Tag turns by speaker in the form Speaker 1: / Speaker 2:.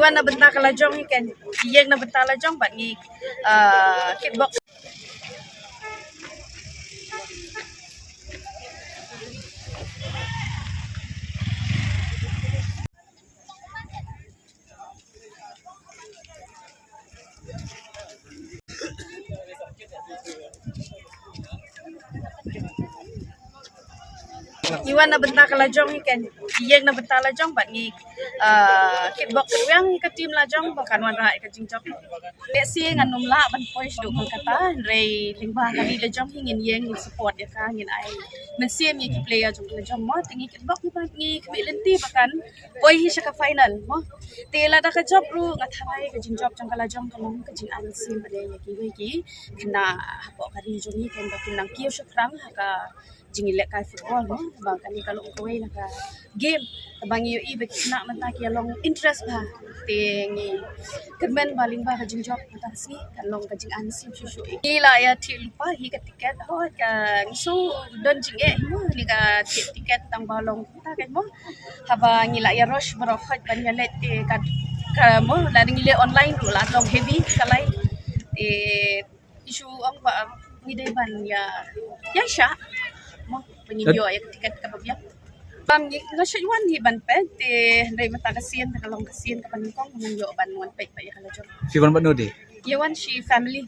Speaker 1: Iwan na benta ka lajong ikan. Iyeng na benta lajong bat ni kitbox. Iwan na benta ka lajong ikan. Iyeng na benta lajong bat ni kitbox yang ka team lajong bakan wan ra ka jingjok. Si nganum la ban pois do kan kata rei lingba kali lajong hingin yeng ni support ya ka ngin ai. Men sim ye ki player jong lajong mo tingi kitbox ni bat ni kabilinti bakan poi hi ka final mo. Tela da ka job ru ngatharai ka jingjok jong ka lajong kalong ka jing an sim ade ye ki we ki kena po kari jong ni kan bakin nang kiyo syukrang ka jing ilek kai football mo bang kani kalau kowe na ka game bang yu i bek nak menta ki long interest ba tingi kemen baling ba ka jing job menta si kalong ka jing an sim shu ila ya thi lupa hi ka tiket ho ka ngisu don jing e mo ni ka tiket tang balong ta kan mo haba ngila ya rush bro khaj ban ya let ka mo la ngile online ru la tong heavy kalai isu ang ba ni dai ban ya sha mo pengidio ay tiket ka babyak bam nga siya yuan hi ban pet dai mata kasian ta kalong kasian ka paningkong yo ban wan pet pa ya kala jor
Speaker 2: Si Wan Banu di.
Speaker 1: yawan si family